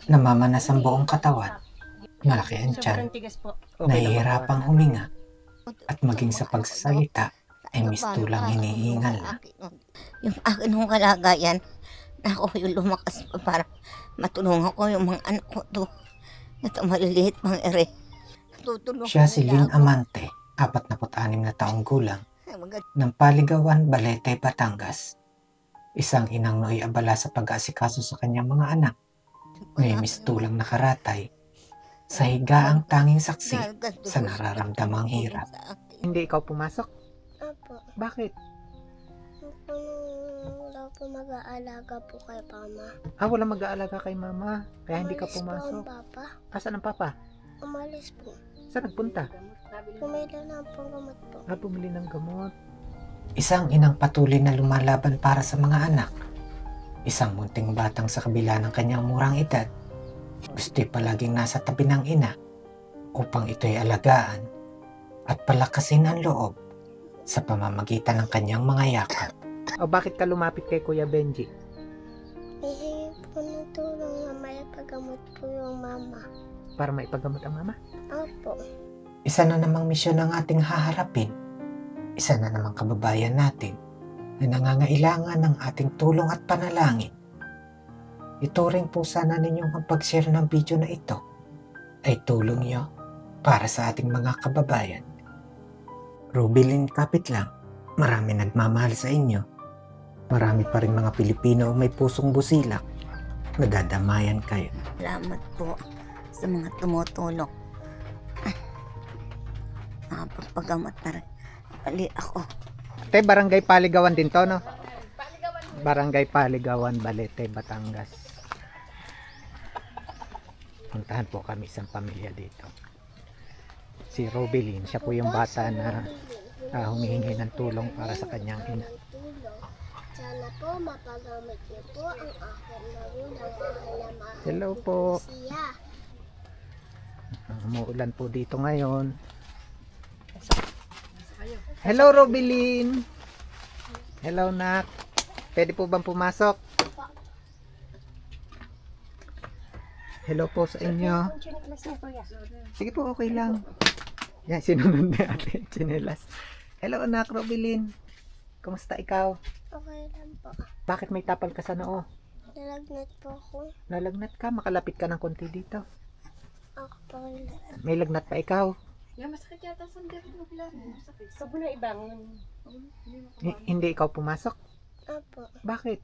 Namamanas ang buong katawan, malaki ang tiyan, Sobrang tigas po. nahihirapang huminga, at maging sa pagsasalita ay mistulang hinihingal na. Yung akin ng kalagayan, ako yung lumakas pa para matulungan ko yung mga anak ko to. Ito maliliit pang ere. Tutulungan Siya si nila Lynn ako. Amante, 46 na taong gulang, Maganda. ng Paligawan, Balete, Batangas. Isang inang nooy abala sa pag-aasikaso sa kanyang mga anak, may mistulang nakaratay sa higaang tanging saksi sa nararamdamang hirap. Hindi ikaw pumasok? Opo. Bakit? Wala po mag-aalaga po kay Mama. Wala mag-aalaga kay mama. Kaya hindi ka Umalis po ang pumasok. Papa. Asan ang papa? Umalis po. Saan nagpunta? Pumila na po gamot po. Bumili ng gamot. Isang inang patuloy na lumalaban para sa mga anak. Isang munting batang sa kabila ng kanyang murang edad. Gusto'y palaging nasa tabi ng ina upang ito'y alagaan at palakasin ang loob sa pamamagitan ng kanyang mga yakap. Bakit ka lumapit kay Kuya Benji? Hihingi po ng tulong na may paggamot po yung mama. Para maipagamot ang mama? Opo. Isa na namang misyon ang ating haharapin. Isa na namang kababayan natin na nangangailangan ng ating tulong at panalangin. Ituring po sana ninyong ang pag-share ng video na ito ay tulong nyo para sa ating mga kababayan. Rubilin kapit lang, marami nagmamahal sa inyo. Marami pa rin mga Pilipino may pusong busilak. Nadadamayan kayo. Salamat po sa mga tumutulong. Nakapagpagamat na rin. Bali ako. Te, Barangay Paligawan din to, no? Barangay Paligawan, Balete, Batangas. Puntahan po kami isang pamilya dito. Si Robilin, siya po yung bata na humihingi ng tulong para sa kanyang ina. Sana po mapagamit niyo po ang aking magulang mahal na mahal Hello po. siya. Umuulan po dito ngayon. Hello, Robilin. Hello, Nak. Pwede po bang pumasok? Hello po sa inyo. Sige po, okay lang. Yan, sinunod ni ate yung tsinelas. Hello, anak, Robilin. Kumusta ikaw? Okay lang po. Bakit may tapal ka sa noo? Nalagnat po ako. Nalagnat ka? Makalapit ka ng konti dito. Ako po lang. May lagnat pa ikaw? Masakit yata sa dito mo pala. Sabi na ibangon. Hindi ikaw pumasok? Opo. Bakit?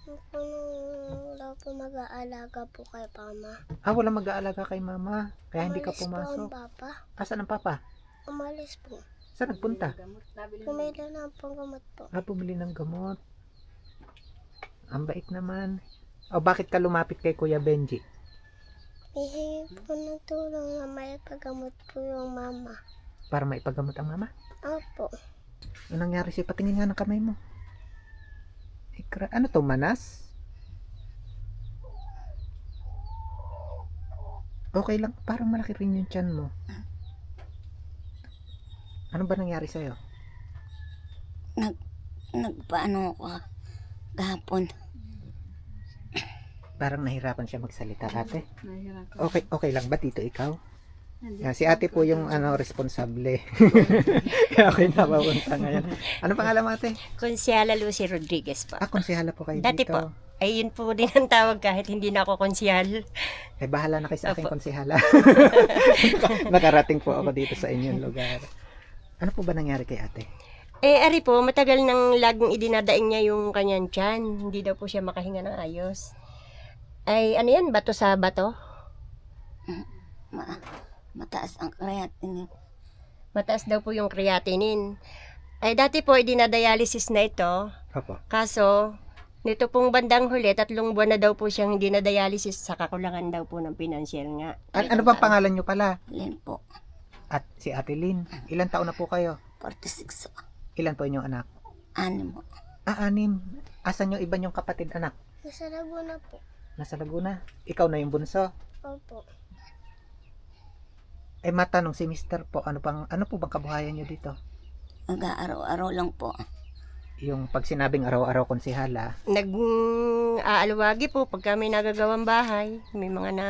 Wala po mag-aalaga po kay Mama. Wala mag-aalaga kay mama. Kaya hindi ka Umalis po pumasok. ang Papa. Asan ang papa? Umalis po. Saan nagpunta? Pumila na po gamot po. Bumili ng gamot. Ang bait naman. Bakit ka lumapit kay Kuya Benji? Hihingi po ng tulong na may paggamot po yung mama. Para maipagamot ang mama? Opo. Anong nangyari siya? Patingin nga ng kamay mo. Ano to, manas? Okay lang, parang malaki rin yung tiyan mo. Ano ba nangyari sa'yo? Nagpaano ako kahapon. Parang nahirapan siya magsalita, ate. Okay lang ba dito ikaw? Si ate po yung responsable. Kaya ako'y napapunta ngayon. Ano pangalan mo, ate? Konsyala Lucy Rodriguez po. Konsehala po kayo Dati dito. po. Ay, yun po din ang tawag kahit hindi na ako konsyal. Bahala na kayo sa aking Opo. konsehala. Nakarating po ako dito sa inyong lugar. Ano po ba nangyari kay ate? Ari po, matagal nang laging idinadaing niya yung kanyang tiyan. Hindi daw po siya makahinga ng ayos. Ay, ano yan? Bato sa bato? Mataas ang creatinine. Mataas daw po yung creatinine. Ay, dati po, idinadialysis na ito. Opo. Kaso, nito pong bandang huli, 3 buwan na daw po siyang hindi na dialysis sa kakulangan daw po ng pinansyal nga. Ano bang pangalan nyo pala? Lin po. At si Ate Lynn. Ilan taon na po kayo? 46. Ilan po inyong anak? Ano mo? 6. Asan yung iba nyong kapatid anak? Nasa Laguna po. Nasa Laguna. Ikaw na yung bunso. Opo. Matanong si Mister po, ano po bang kabuhayan nyo dito? Mag-aaraw-araw lang po. yung pag sinabing araw-araw konsihala, Nag-aalawagi po pagka may nagagawang bahay. May mga na...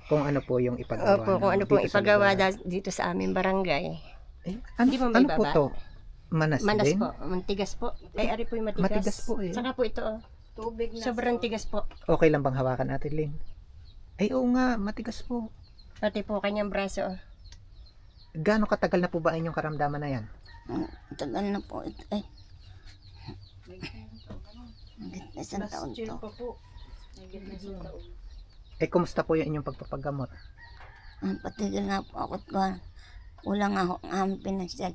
kung ano po yung ipagawa. Opo, kung ano dito pong sa ipagawa lugar. dito sa aming barangay. Eh, ano, Hindi mo may ano po baba? to? Manas, Manas din? po, mantigas po. Ay, ari po yung matigas. Matigas po eh. Saka po ito, sobrang tigas po. Okay lang bang hawakan natin, Lynn? Ay, oo nga, matigas po. Pati po kanyang braso. Gaano katagal na po ba inyong karamdaman na yan? Tagal na po ito ay. Hanggang na isang taon to. Eh, kumusta po yung inyong pagpapagamot? Patigil nga po ako at kulang nga ako ang aming pinansyal.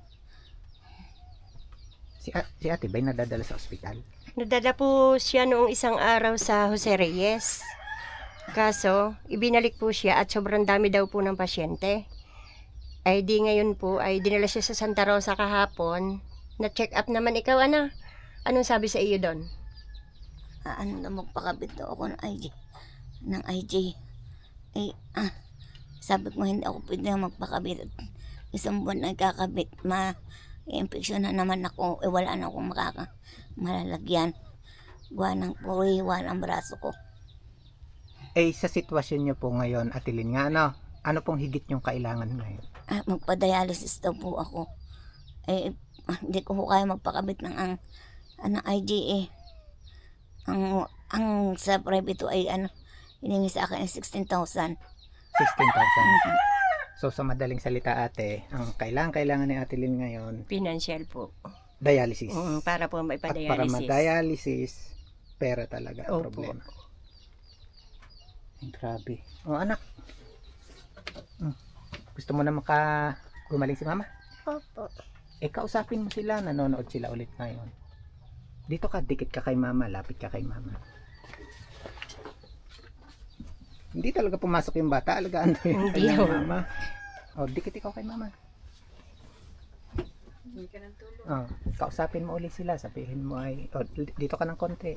Si ate ba'y nadadala sa ospital? Nadala po siya noong isang araw sa Jose Reyes. Kaso, ibinalik po siya at sobrang dami daw po ng pasyente. Ay di ngayon po, ay dinala siya sa Santa Rosa kahapon. Na-check up naman ikaw, Ana. Anong sabi sa iyo doon? Ano na magpakabit daw ako ng IG. Ng IG. Eh, sabi ko hindi ako pwede na magpakabit. Isang buwan na kakabit. Ma-infection na naman ako. Eh, wala na akong malalagyan. Gawa ng puriwan ang braso ko. Eh, sa sitwasyon niyo po ngayon, Ate Lynn, nga ano pong higit yung kailangan ngayon? Magpa-dialysis daw po ako. Eh, hindi ko po kaya magpakabit ng IGA. Ang sa private ay hiningi sa akin ay 16,000. 16,000. So, sa madaling salita, ate, ang kailangan ni Ate Lynn ngayon, Financial po. dialysis. Para po At para maipa-dialysis. ma-dialysis, pera talaga ang Opo. problema. Ay, grabe. O, anak. Gusto mo na gumaling si mama? Opo. Eh, kausapin mo sila. Nanonood sila ulit ngayon. Dito ka, dikit ka kay mama. Lapit ka kay mama. Hindi talaga pumasok yung bata. Alagaan mo yung Hindi, kanyang oh. mama. O, dikit ikaw kay mama. Oh, kausapin mo ulit sila. Sabihin mo ay, dito ka ng konti.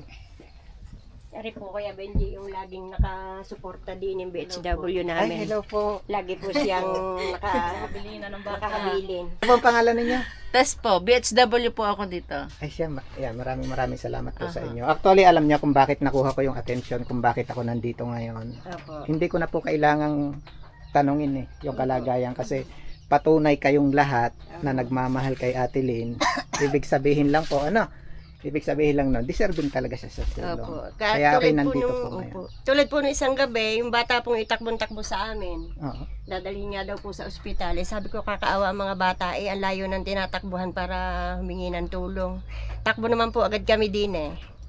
Ari po Kuya Benji yung laging nakasuporta din ng BHW namin. Ay, hello po. Lagi po siyang nakakabilin. Ano ang pangalan ninyo? Test po, BHW po ako dito. Ay siya, maraming salamat po sa inyo. Actually, alam niyo kung bakit nakuha ko yung attention, kung bakit ako nandito ngayon. Opo. Hindi ko na po kailangang tanungin yung kalagayan kasi patunay kayong lahat na nagmamahal kay Ate Lynn. Ibig sabihin lang po, deserving talaga siya sa tulong. Opo. Kaya ako Tulad nandito nung- po ngayon. opo. Tulad po nung isang gabi, yung bata pong itakbon-takbo sa amin. Oo. Dadalhin nga daw po sa ospital. Sabi ko kakaawa ang mga bata, ang layo ng tinatakbuhan para humingi ng tulong. Takbo naman po agad kami din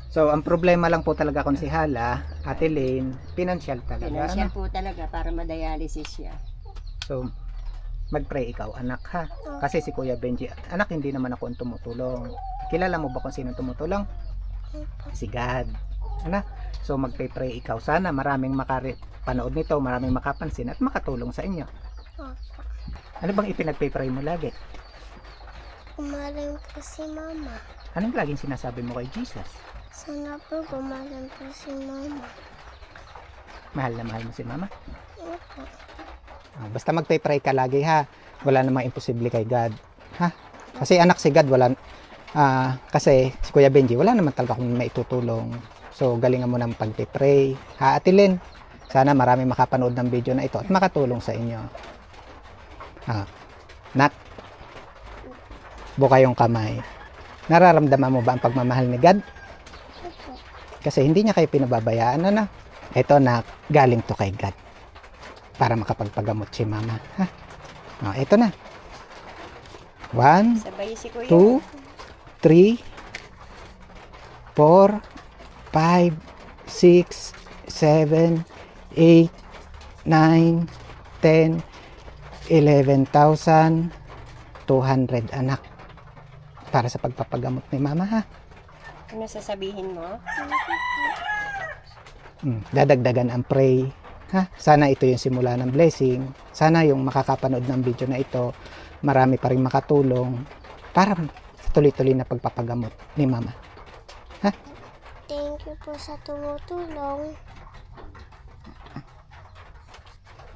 So, ang problema lang po talaga konsihala, Ate Lynn, financial talaga. Financial Ano? po talaga para ma-dialysis siya. So, mag-pray ikaw, anak, ha? Kasi si Kuya Benji, anak, hindi naman ako ang tumutulong. Kilala mo ba kung sino tumutulong? Si God. Ano? So, mag-pray ikaw. Sana maraming panood nito, maraming makapansin at makatulong sa inyo. Opo. Ano bang ipinag-pray mo lagi? Gumaling po si mama. Anong laging sinasabi mo kay Jesus? Sana po gumaling po si mama. Mahal na mahal mo si mama? Opo. Basta mag-pray ka lagi, ha? Wala namang imposible kay God. Ha? Kasi anak si God, kasi si Kuya Benji, wala naman talaga akong maitutulong. So, galingan mo ng pag-pray. Ha, Ate Lynn? Sana marami makapanood ng video na ito at makatulong sa inyo. Nak, buka yung kamay. Nararamdaman mo ba ang pagmamahal ni God? Opo. Kasi hindi niya kayo pinababayaan, ano? Ito, nak, galing to kay God. Para makapagpagamot si mama. Ha? Ito na. 1, Sabay si Kuya. 2, 3, 4, 5, 6, 7, 8, 9, 10, 11,200 anak para sa pagpapagamot ni mama, ha? Ano sasabihin mo? Dadagdagan ang pray, ha? Sana ito yung simula ng blessing. Sana yung makakapanood ng video na ito, marami pa rin makatulong para sa tuloy-tuloy na pagpapagamot ni mama. Thank you po sa tumutulong.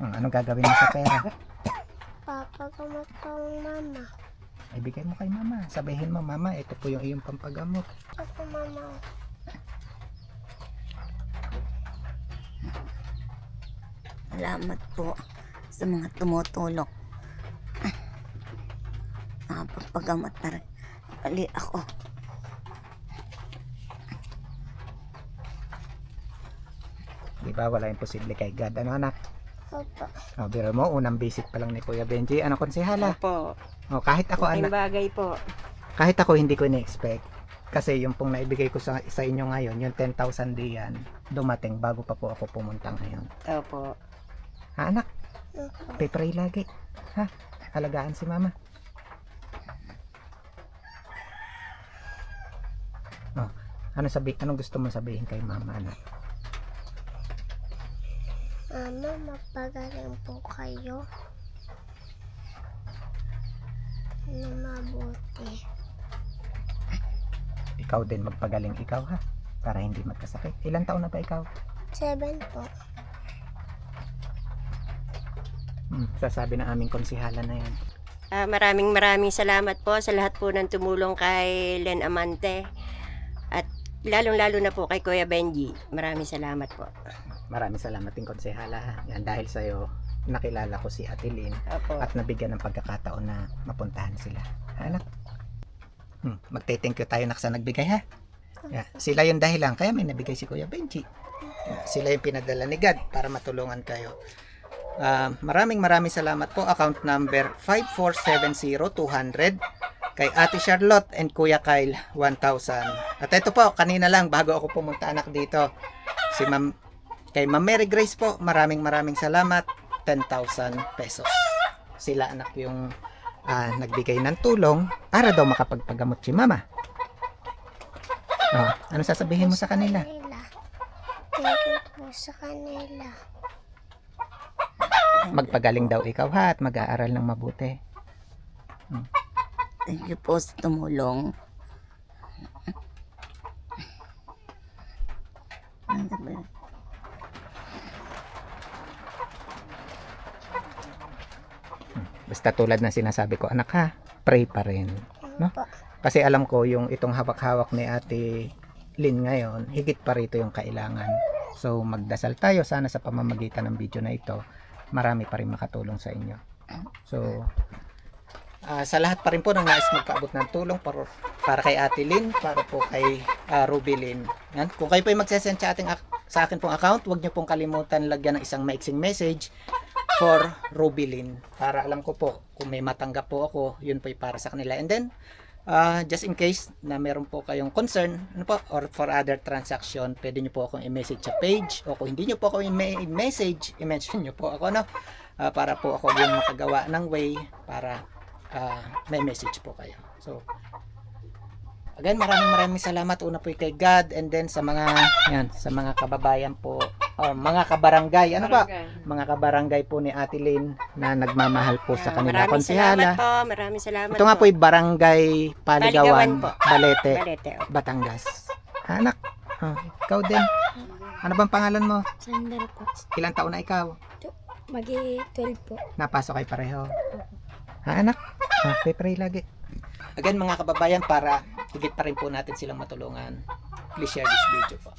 Ano gagawin mo sa pera? Papagamot po ang mama. ibigay mo kay mama. Sabihin mo, mama, ito po yung iyong pampagamot. Ako, mama. Salamat po sa mga tumutulong. Nakapagpagamot na rin. Pali ako. Di ba, wala imposible kay God. Ano anak? Opo. O, biro mo, unang visit pa lang ni Kuya Benji. Ano konsehala? Opo. O, kahit ako Malaking anak, bagay po. kahit ako hindi ko ni-expect. Kasi yung pong naibigay ko sa inyo ngayon, yung 10,000 diyan, dumating bago pa po ako pumunta ngayon. Opo. Ha, anak? Opo. Pray lagi. Ha? Alagaan si mama. Oh, anong gusto mo sabihin kay mama, anak? Mama, magpagaling po kayo. Na mabuti. Ikaw din magpagaling ikaw, ha? Para hindi magkasakit. Ilang taon na ba ikaw? 7 po. Sasabi ng aming konsihala na yan. Maraming salamat po sa lahat po ng tumulong kay Len Amante. At lalong-lalo na po kay Kuya Benji. Maraming salamat po. Maraming salamat din konsihala, ha? Yan, dahil sa'yo, nakilala ko si Ate Lynn Opo. at nabigyan ng pagkakataon na mapuntahan sila. Ha, anak? Magte-thank you tayo sa nagbigay, ha? Yeah, sila yung dahilan, kaya may nabigay si Kuya Benji. Yeah, sila yung pinadala ni God para matulungan kayo. Maraming salamat po. Account number 5470200 kay Ate Charlotte and Kuya Kyle 1,000. At ito po, kanina lang bago ako pumunta anak dito, kay Ma'am Mary Grace po, maraming salamat, 10,000 pesos. Sila anak yung nagbigay ng tulong para daw makapagpagamot si mama. Ano sasabihin mo sa kanila? Thank you po sa kanila. Magpagaling daw ikaw, ha, at mag-aaral ng mabuti. Thank you po sa tumulong. Basta tulad na sinasabi ko, anak, ha, pray pa rin. No? Opo. Kasi alam ko yung itong hawak-hawak ni Ate Lynn ngayon, higit pa rito yung kailangan. So magdasal tayo sana sa pamamagitan ng video na ito, marami pa rin makatulong sa inyo. So sa lahat pa rin po ng nais magpaabot ng tulong para kay Ate Lynn, para po kay Ruby Lynn. Yan. Kung kayo po yung magsesend sa akin pong account, huwag nyo pong kalimutan lagyan ng isang maiksing message for Ruby Lynn. Para alam ko po, kung may matanggap po ako, yun po yung para sa kanila. And then, just in case na meron po kayong concern, ano po, or for other transaction, pwede nyo po akong i-message sa page, o kung hindi nyo po ako i-message, i-mention nyo po ako, no? Para po ako yung makagawa ng way para may message po kayo. So, again, maraming salamat. Una po kay God, and then sa mga kababayan po, mga kabarangay, ano ba? Mga kabarangay po ni Ate Lynn na nagmamahal po sa kanila Maraming salamat konsehala. po. Maraming salamat Ito nga po yung Barangay Paligawan, Paligawan po. Balete, Balete. Batangas. Anak, ikaw din. Ano bang pangalan mo? Sandra po. Ilang taon na ikaw? Magi-12 po. Napasok kayo pareho. Anak, pray lagi. Again mga kababayan, para higit pa rin po natin silang matulungan, please share this video po.